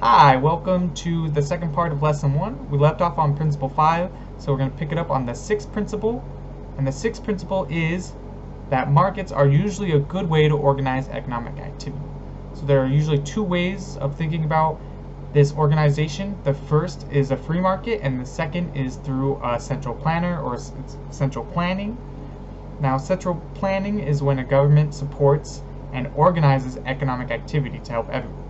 Hi, welcome to the second part of Lesson 1. We left off on Principle 5, so we're going to pick it up on the sixth principle. And the sixth principle is that markets are usually a good way to organize economic activity. So there are usually two ways of thinking about this organization. The first is a free market, and the second is through a central planner or central planning. Now, central planning is when a government supports and organizes economic activity to help everyone.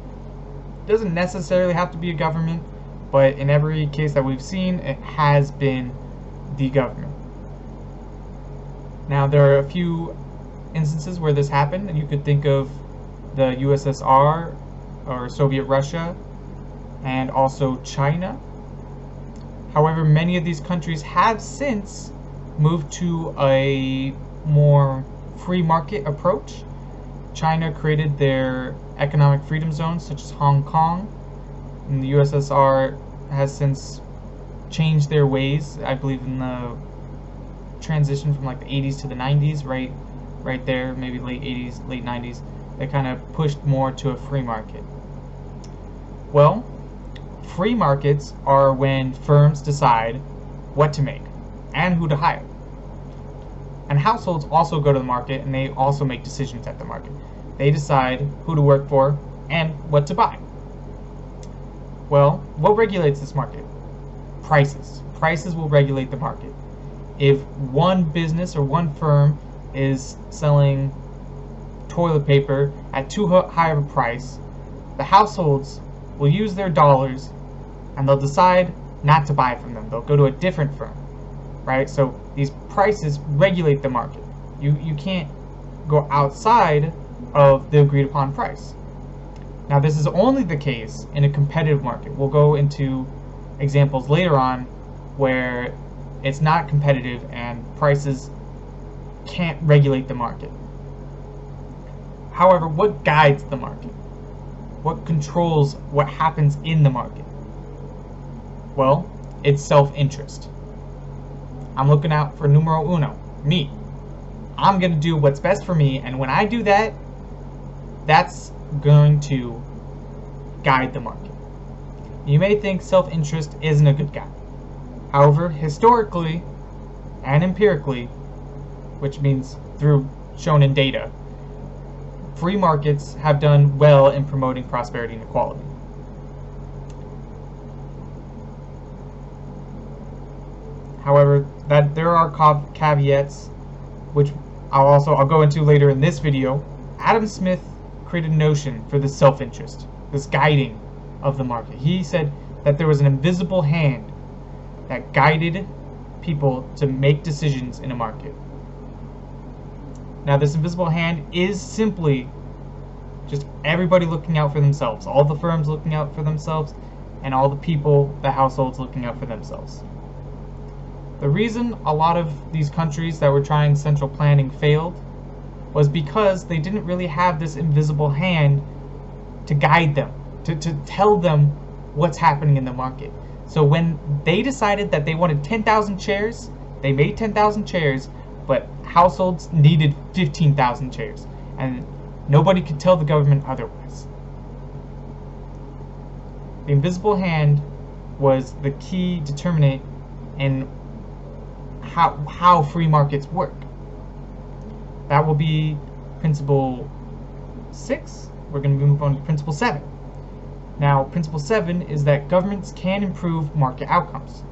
It doesn't necessarily have to be a government, but in every case that we've seen, it has been the government. Now, there are a few instances where this happened, and you could think of the USSR or Soviet Russia and also China. However, many of these countries have since moved to a more free market approach. China created their economic freedom zones, such as Hong Kong, and the USSR has since changed their ways. I believe in the transition from like the 80s to the 90s, right there, maybe late 80s, late 90s, they kind of pushed more to a free market. Well, free markets are when firms decide what to make and who to hire. And households also go to the market, and they also make decisions at the market. They decide who to work for and what to buy. Well, what regulates this market? Prices. Prices will regulate the market. If one business or one firm is selling toilet paper at too high of a price, the households will use their dollars and they'll decide not to buy from them. They'll go to a different firm, right? So these prices regulate the market. You can't go outside of the agreed upon price. Now, this is only the case in a competitive market. We'll go into examples later on where it's not competitive and prices can't regulate the market. However, what guides the market? What controls what happens in the market? Well, it's self-interest. I'm looking out for numero uno, me. I'm going to do what's best for me, and when I do that, that's going to guide the market. You may think self-interest isn't a good guide. However, historically and empirically, which means through shown in data, free markets have done well in promoting prosperity and equality. However, that there are caveats, which I'll go into later in this video. Adam Smith created a notion for the self-interest, this guiding of the market. He said that there was an invisible hand that guided people to make decisions in a market. Now, this invisible hand is simply just everybody looking out for themselves, all the firms looking out for themselves, and all the people, the households looking out for themselves. The reason a lot of these countries that were trying central planning failed was because they didn't really have this invisible hand to guide them, to tell them what's happening in the market. So when they decided that they wanted 10,000 chairs, they made 10,000 chairs, but households needed 15,000 chairs, and nobody could tell the government otherwise. The invisible hand was the key determinant in how free markets work. That will be Principle 6. We're going to move on to Principle 7. Now, Principle 7 is that governments can improve market outcomes.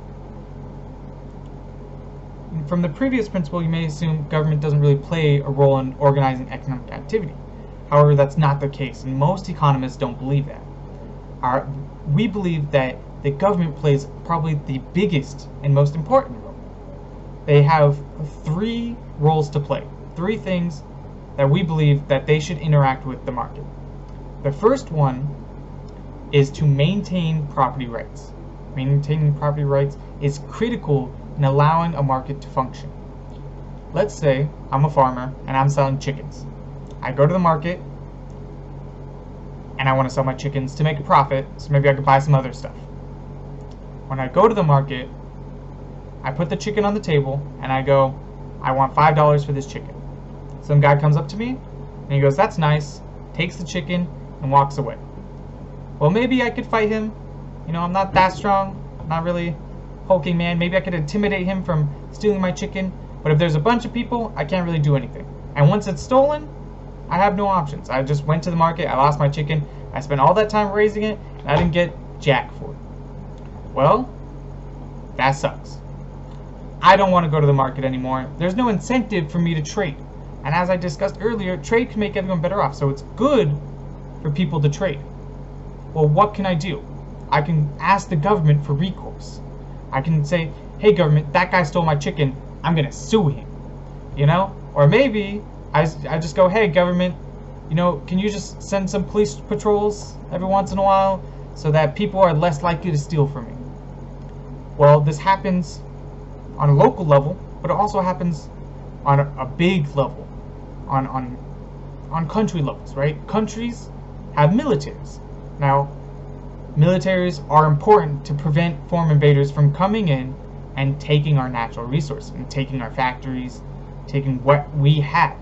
From the previous principle, you may assume government doesn't really play a role in organizing economic activity. However, that's not the case, and most economists don't believe that. We believe that the government plays probably the biggest and most important role. They have three roles to play, three things that we believe that they should interact with the market. The first one is to maintain property rights. Maintaining property rights is critical in allowing a market to function. Let's say I'm a farmer and I'm selling chickens. I go to the market and I want to sell my chickens to make a profit, so maybe I could buy some other stuff. When I go to the market, I put the chicken on the table and I go, I want $5 for this chicken. Some guy comes up to me and he goes, that's nice, takes the chicken and walks away. well, maybe I could fight him. You know, I'm not that strong, not really hulking man. Maybe I could intimidate him from stealing my chicken. But if there's a bunch of people, I can't really do anything. And once it's stolen, I have no options. I just went to the market, I lost my chicken, I spent all that time raising it, and I didn't get jack for it. Well, that sucks. I don't want to go to the market anymore. There's no incentive for me to trade. And as I discussed earlier, trade can make everyone better off, so it's good for people to trade. Well, what can I do? I can ask the government for recourse. I can say, hey government, that guy stole my chicken, I'm gonna sue him. You know? Or maybe I just go, hey government, you know, can you just send some police patrols every once in a while so that people are less likely to steal from me? Well, this happens on a local level, but it also happens on a big level, on country levels, right? Countries have militaries. Now, militaries are important to prevent foreign invaders from coming in and taking our natural resources and taking our factories, taking what we have.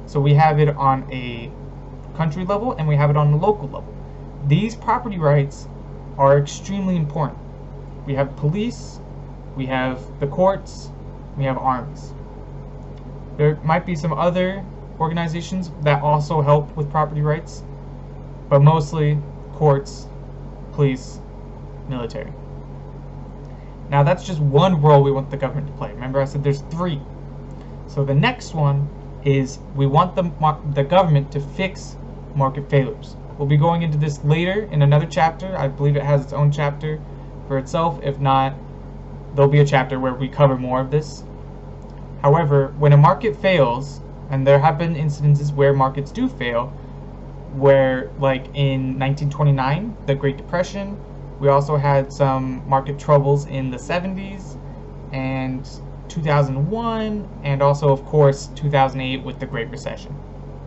So we have it on a country level and we have it on a local level. These property rights are extremely important. We have police, we have the courts, we have armies. There might be some other organizations that also help with property rights, but mostly courts, police, military. Now that's just one role we want the government to play. Remember I said there's 3. So the next one is we want the government to fix market failures. We'll be going into this later in another chapter. I believe it has its own chapter for itself. If not, there'll be a chapter where we cover more of this. However, when a market fails, and there have been incidences where markets do fail, where like in 1929, the Great Depression, we also had some market troubles in the 70s and 2001, and also of course 2008 with the Great Recession.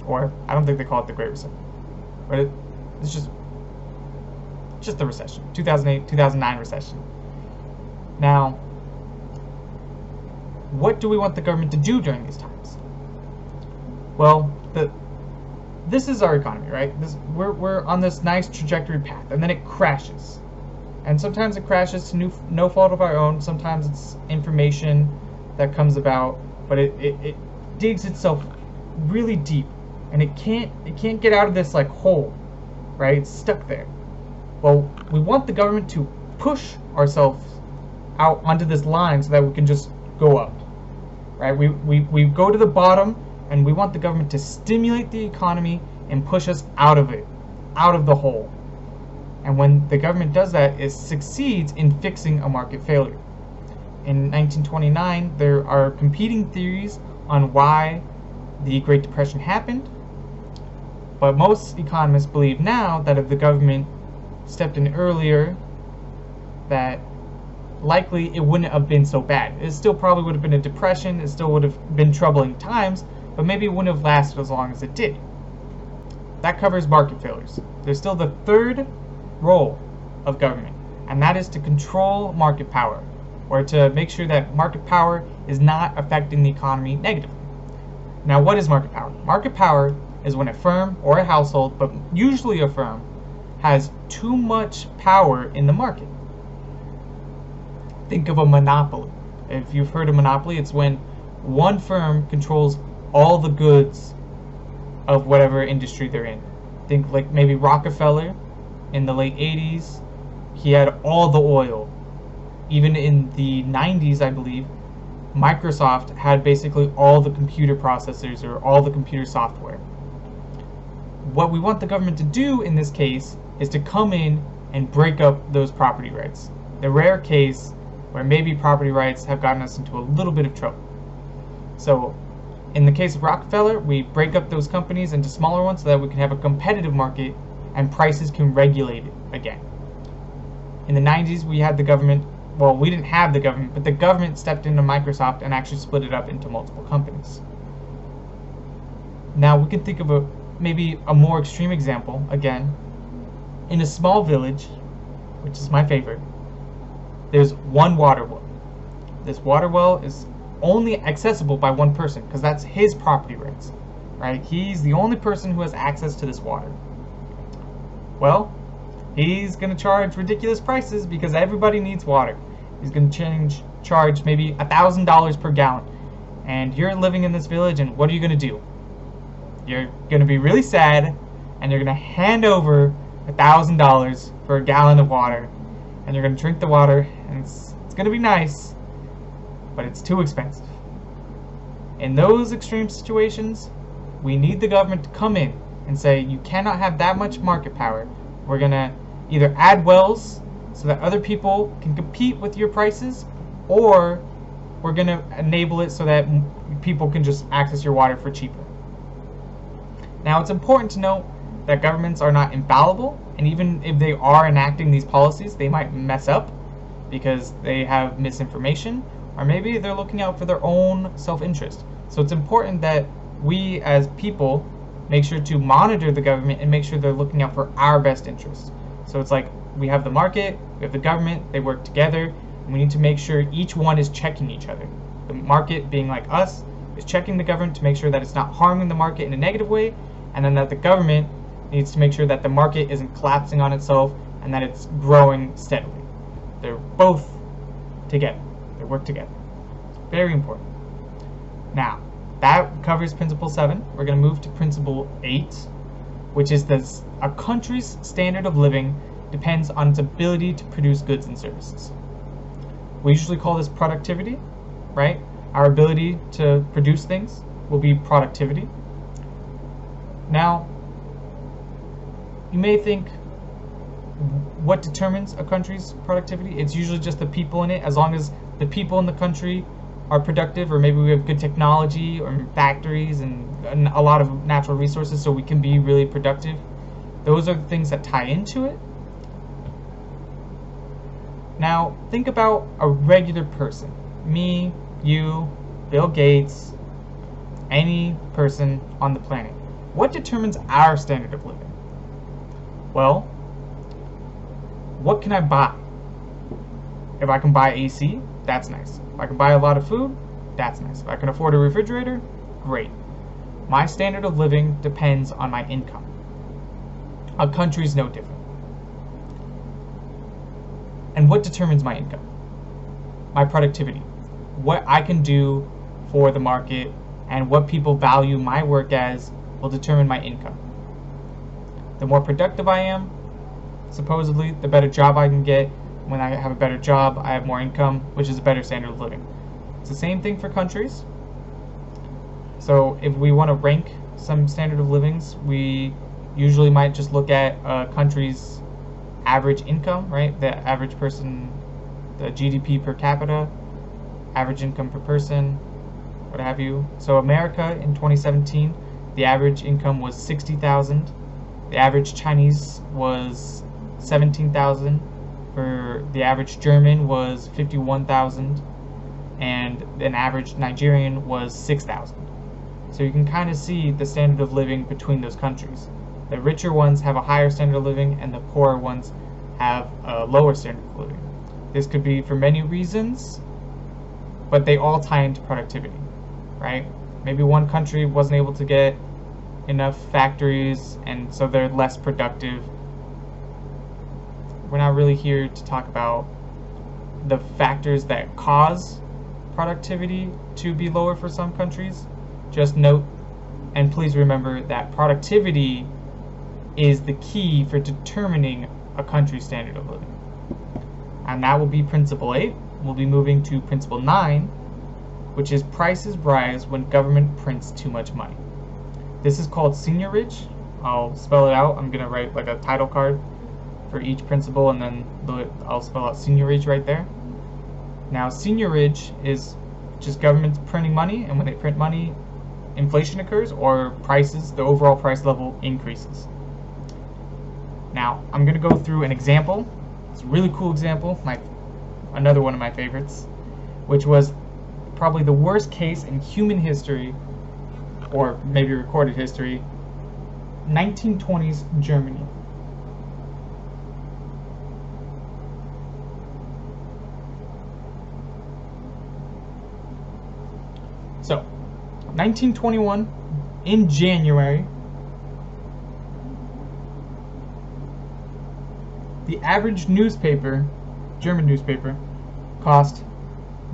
Or I don't think they call it the Great Recession, but it's just the recession, 2008, 2009 recession. Now, what do we want the government to do during these times? Well, this is our economy, right? We're on this nice trajectory path, and then it crashes. And sometimes it crashes to no fault of our own. Sometimes it's information that comes about, but it digs itself really deep, and it can't get out of this like hole, right? It's stuck there. Well, we want the government to push ourselves out onto this line so that we can just go up, right? We go to the bottom, and we want the government to stimulate the economy and push us out of it, out of the hole. And when the government does that, it succeeds in fixing a market failure. In 1929, there are competing theories on why the Great Depression happened, but most economists believe now that if the government stepped in earlier, that likely it wouldn't have been so bad. It still probably would have been a depression, it still would have been troubling times, but maybe it wouldn't have lasted as long as it did. That covers market failures. There's still the third role of government, and that is to control market power, or to make sure that market power is not affecting the economy negatively. Now, what is market power? Market power is when a firm or a household, but usually a firm, has too much power in the market. Think of a monopoly. If you've heard of monopoly, it's when one firm controls all the goods of whatever industry they're in. Think like maybe Rockefeller in the late 80s. He had all the oil. Even in the 90s, I believe, Microsoft had basically all the computer processors or all the computer software. What we want the government to do in this case is to come in and break up those property rights. The rare case where maybe property rights have gotten us into a little bit of trouble. So in the case of Rockefeller, we break up those companies into smaller ones so that we can have a competitive market and prices can regulate it again. In the 90s, we had the government, well, we didn't have the government, but the government stepped into Microsoft and actually split it up into multiple companies. Now we can think of maybe a more extreme example, again. In a small village, which is my favorite, there's one water well. This water well is only accessible by one person because that's his property rights, right? He's the only person who has access to this water. Well, He's going to charge ridiculous prices because everybody needs water. He's going to charge maybe $1,000 per gallon. And you're living in this village, and what are you going to do? You're going to be really sad, and you're going to hand over $1,000 for a gallon of water. And you're going to drink the water, and it's going to be nice, but it's too expensive. In those extreme situations, we need the government to come in and say, you cannot have that much market power. We're going to either add wells so that other people can compete with your prices, or we're going to enable it so that people can just access your water for cheaper. Now, it's important to note that governments are not infallible, and even if they are enacting these policies, they might mess up because they have misinformation, or maybe they're looking out for their own self-interest. So it's important that we as people make sure to monitor the government and make sure they're looking out for our best interests. So it's like we have the market, we have the government, they work together, and we need to make sure each one is checking each other. The market, being like us, is checking the government to make sure that it's not harming the market in a negative way, and then that the government needs to make sure that the market isn't collapsing on itself and that it's growing steadily. They're both together. They work together. Very important. Now, that covers Principle 7. We're going to move to Principle 8, which is this: a country's standard of living depends on its ability to produce goods and services. We usually call this productivity, right? Our ability to produce things will be productivity. Now, you may think, what determines a country's productivity? It's usually just the people in it. As long as the people in the country are productive, or maybe we have good technology or factories and a lot of natural resources so we can be really productive. Those are the things that tie into it. Now, think about a regular person. Me, you, Bill Gates, any person on the planet. What determines our standard of living? Well, what can I buy? If I can buy AC, that's nice. If I can buy a lot of food, that's nice. If I can afford a refrigerator, great. My standard of living depends on my income. A country's no different. And what determines my income? My productivity. What I can do for the market and what people value my work as will determine my income. The more productive I am, supposedly, the better job I can get. When I have a better job, I have more income, which is a better standard of living. It's the same thing for countries. So if we want to rank some standard of livings, we usually might just look at a country's average income, right? The average person, the GDP per capita, average income per person, what have you. So America in 2017, the average income was $60,000. The average Chinese was $17,000. For the average German was $51,000, and an average Nigerian was $6,000. So you can kind of see the standard of living between those countries. The richer ones have a higher standard of living, and the poorer ones have a lower standard of living. This could be for many reasons, but they all tie into productivity, right? Maybe one country wasn't able to get enough factories, and so they're less productive. We're not really here to talk about the factors that cause productivity to be lower for some countries. Just note, and please remember, that productivity is the key for determining a country's standard of living. And that will be Principle 8. We'll be moving to Principle 9, which is prices rise when government prints too much money. This is called seigniorage. I'll spell it out. I'm going to write like a title card for each principle, and then I'll spell out seigniorage right there. Now, seigniorage is just governments printing money, and when they print money, inflation occurs, or prices, the overall price level increases. Now, I'm going to go through an example. It's a really cool example, another one of my favorites, which was probably the worst case in human history, or maybe recorded history, 1920s Germany. So, 1921, in January, The average newspaper, German newspaper, cost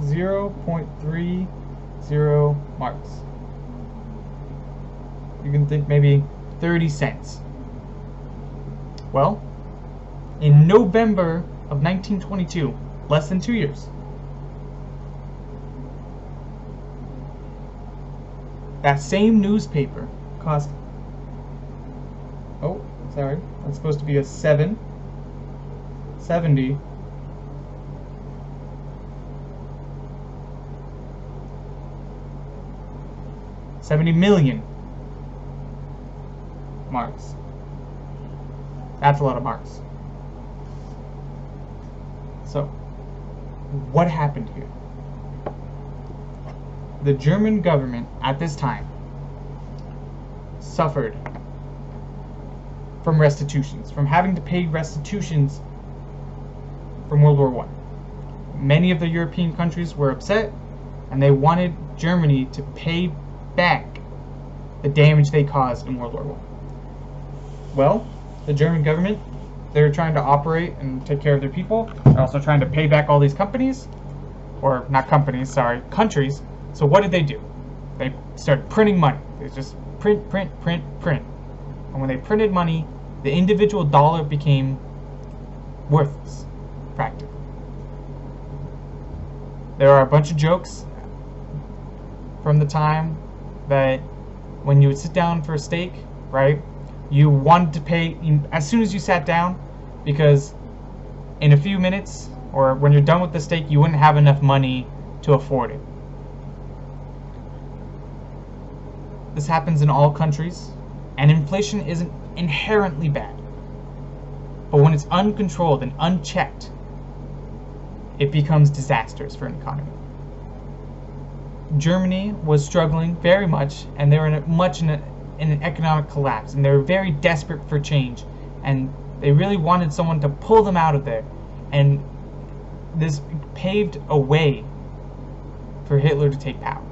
0.30 marks. You can think maybe 30 cents. Well, in November of 1922, less than 2 years, that same newspaper cost, oh, sorry, that's supposed to be a 70 million marks. That's a lot of marks. So, what happened here? The German government at this time suffered from restitutions, from having to pay restitutions from World War I. Many of the European countries were upset, and they wanted Germany to pay back the damage they caused in World War I. Well, the German government, they were trying to operate and take care of their people. They're also trying to pay back all these companies, or not companies, sorry, countries. So what did they do? They started printing money. They just print. And when they printed money, the individual dollar became worthless, practically. There are a bunch of jokes from the time that when you would sit down for a steak, right, you wanted to pay as soon as you sat down, because in a few minutes, or when you're done with the steak, you wouldn't have enough money to afford it. This happens in all countries, and inflation isn't inherently bad. But when it's uncontrolled and unchecked, it becomes disastrous for an economy. Germany was struggling very much, and they were in an economic collapse, and they were very desperate for change, and they really wanted someone to pull them out of there. And this paved a way for Hitler to take power.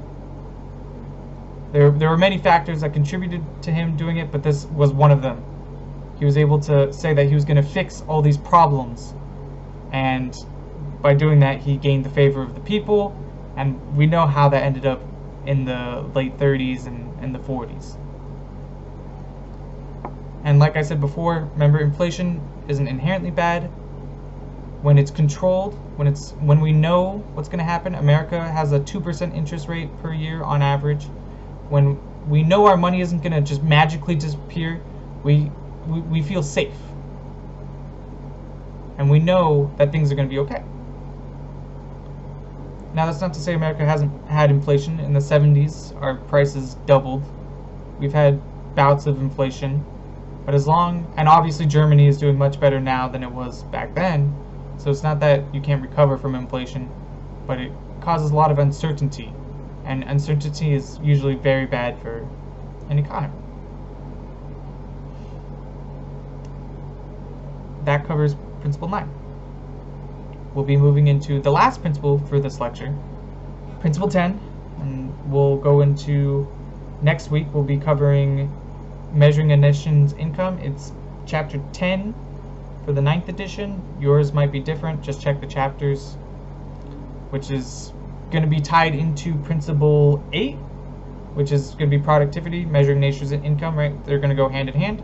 There were many factors that contributed to him doing it, but this was one of them. He was able to say that he was going to fix all these problems, and by doing that, he gained the favor of the people, and we know how that ended up in the late 30s and the 40s. And like I said before, remember, inflation isn't inherently bad. When it's controlled, when we know what's going to happen. America has a 2% interest rate per year on average. When we know our money isn't going to just magically disappear, we feel safe. And we know that things are going to be okay. Now, that's not to say America hasn't had inflation. In the 70s, our prices doubled. We've had bouts of inflation. But and obviously Germany is doing much better now than it was back then. So it's not that you can't recover from inflation, but it causes a lot of uncertainty. And uncertainty is usually very bad for an economy. That covers Principle 9. We'll be moving into the last principle for this lecture, Principle 10, and we'll go into, next week we'll be covering Measuring a Nation's Income. It's chapter 10 for the 9th edition. Yours might be different, just check the chapters, which is going to be tied into Principle 8, which is going to be productivity, measuring nation's income, right? They're going to go hand in hand.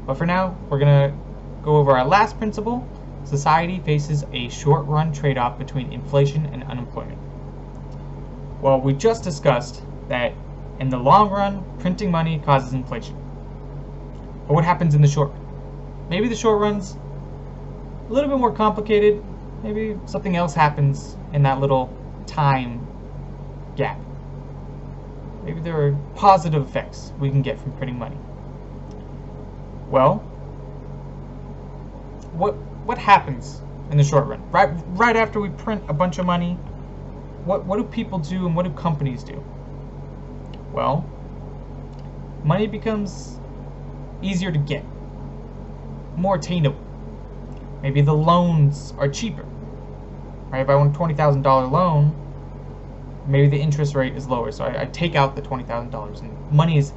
But for now, we're going to go over our last principle. Society faces a short-run trade-off between inflation and unemployment. Well, we just discussed that in the long run, printing money causes inflation. But what happens in the short run? Maybe the short run's a little bit more complicated. Maybe something else happens in that little time gap. Maybe there are positive effects we can get from printing money. Well, what happens in the short run? Right after we print a bunch of money, what do people do and what do companies do? Well, money becomes easier to get, more attainable. Maybe the loans are cheaper. Right? If I want a $20,000 loan, maybe the interest rate is lower, so I take out the $20,000, and money is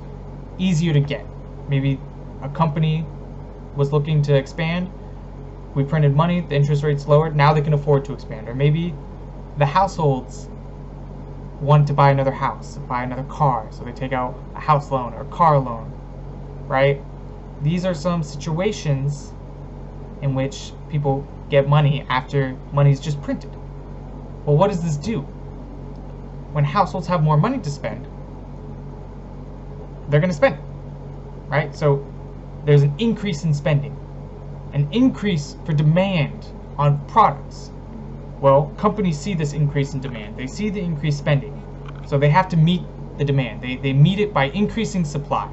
easier to get. Maybe a company was looking to expand. we printed money, the interest rate's lowered, now they can afford to expand. Or maybe the households want to buy another house, buy another car, so they take out a house loan or a car loan, right? These are some situations in which people get money after money's just printed. Well, what does this do? When households have more money to spend, they're going to spend it, right? So there's an increase in spending, an increase for demand on products. Well, companies see this increase in demand. They see the increased spending. So they have to meet the demand. They meet it by increasing supply.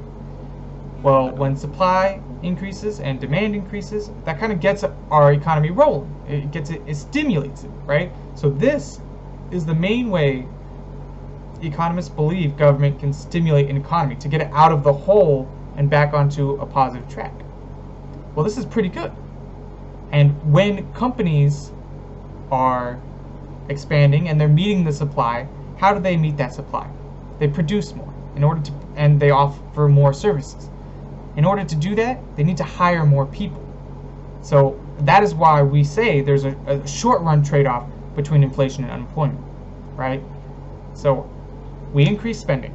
Well, when supply increases and demand increases, that kind of gets our economy rolling. It stimulates it, right? So this is the main way economists believe government can stimulate an economy to get it out of the hole and back onto a positive track. Well, this is pretty good. And when companies are expanding and they're meeting the supply, how do they meet that supply? They produce more and they offer more services. In order to do that, they need to hire more people. So that is why we say there's a short-run trade-off between inflation and unemployment, right? So we increase spending.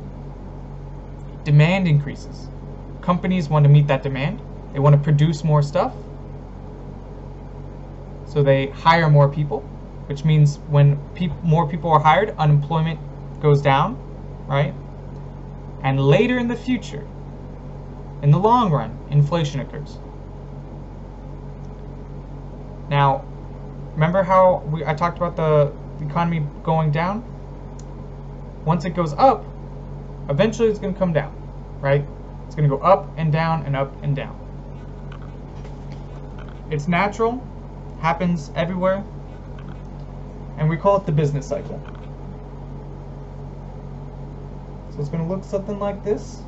Demand increases. Companies want to meet that demand. They want to produce more stuff. So they hire more people, which means when more people are hired, unemployment goes down, right? And later in the future, in the long run, inflation occurs. Now, remember how I talked about the economy going down? Once it goes up, eventually it's going to come down, right? It's going to go up and down and up and down. It's natural, happens everywhere, and we call it the business cycle. So it's going to look something like this.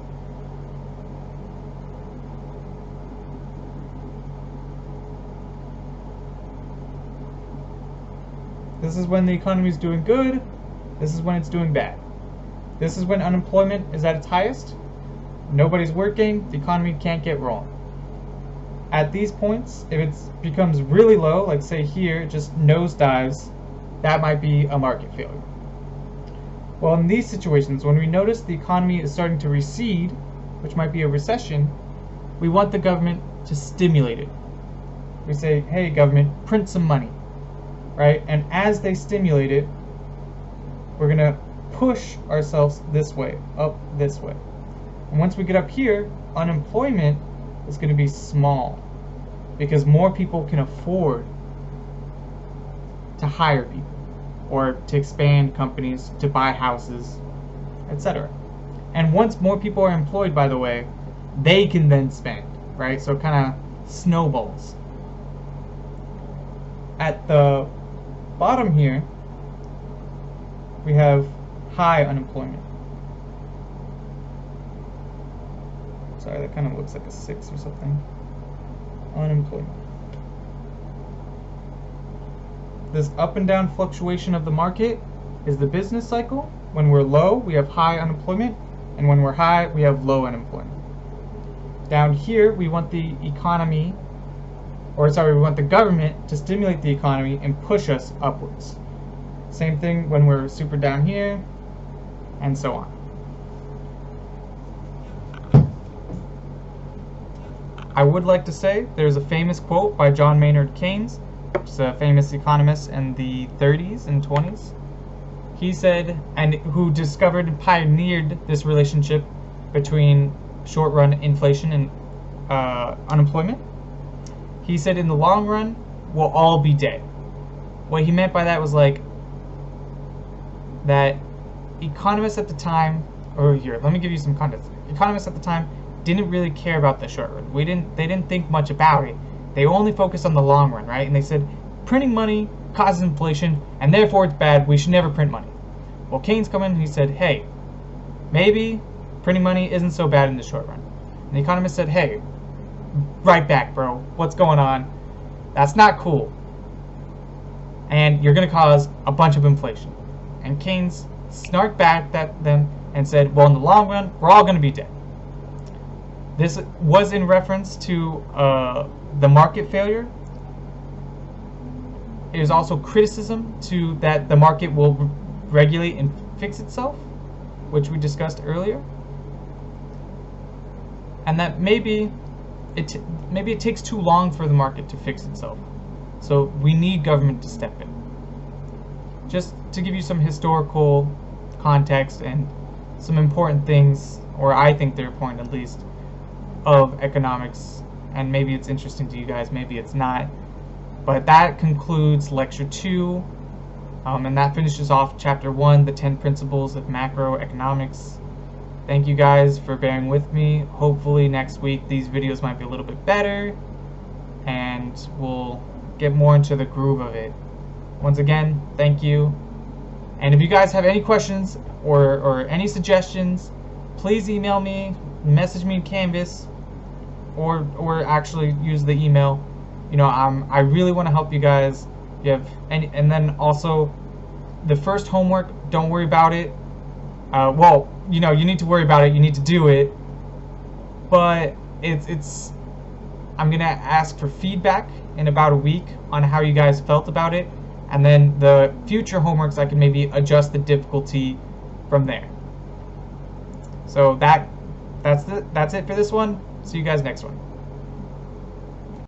This is when the economy is doing good. This is when it's doing bad. This is when unemployment is at its highest. Nobody's working. The economy can't get rolling. At these points, if it becomes really low, like say here, it just nosedives, that might be a market failure. Well, in these situations, when we notice the economy is starting to recede, which might be a recession, we want the government to stimulate it. We say, hey, government, print some money, right? And as they stimulate it, we're going to push ourselves this way, up this way. And once we get up here, unemployment is going to be small because more people can afford to hire people or to expand companies, to buy houses, etc. And once more people are employed, by the way, they can then spend, right? So it kind of snowballs. At the bottom here, we have high unemployment. Sorry, that kind of looks like a 6 or something. Unemployment. This up and down fluctuation of the market is the business cycle. When we're low, we have high unemployment, and when we're high, we have low unemployment. Down here, we want the economy, we want the government to stimulate the economy and push us upwards. Same thing when we're super down here, and so on. I would like to say there's a famous quote by John Maynard Keynes, which is a famous economist in the 30s and 20s. He said, and who discovered and pioneered this relationship between short-run inflation and unemployment. He said, in the long run, we'll all be dead. What he meant by that was like that economists at the time, or here, let me give you some context. Economists at the time didn't really care about the short run. They didn't think much about it. They only focused on the long run, right? And they said, printing money causes inflation, and therefore it's bad. We should never print money. Well, Keynes came in and he said, hey, maybe printing money isn't so bad in the short run. And the economist said, hey, right back, bro. What's going on? That's not cool. And you're going to cause a bunch of inflation. And Keynes snarked back at them and said, well, in the long run, we're all going to be dead. This was in reference to the market failure. There's also criticism to that the market will regulate and fix itself, which we discussed earlier, and that maybe it takes too long for the market to fix itself. So we need government to step in. Just to give you some historical context and some important things, or I think they're important at least, of economics, and maybe it's interesting to you guys, maybe it's not. But that concludes Lecture 2, and that finishes off Chapter 1, the 10 Principles of Macroeconomics. Thank you guys for bearing with me. Hopefully next week these videos might be a little bit better, and we'll get more into the groove of it. Once again, thank you. And if you guys have any questions or any suggestions, please email me, message me in Canvas, or actually use the email. You know, I really want to help you guys. You have any, and then also the first homework, don't worry about it. Well, you know, you need to worry about it. You need to do it. But I'm gonna ask for feedback in about a week on how you guys felt about it, and then the future homeworks I can maybe adjust the difficulty from there. So that's it for this one. See you guys next one.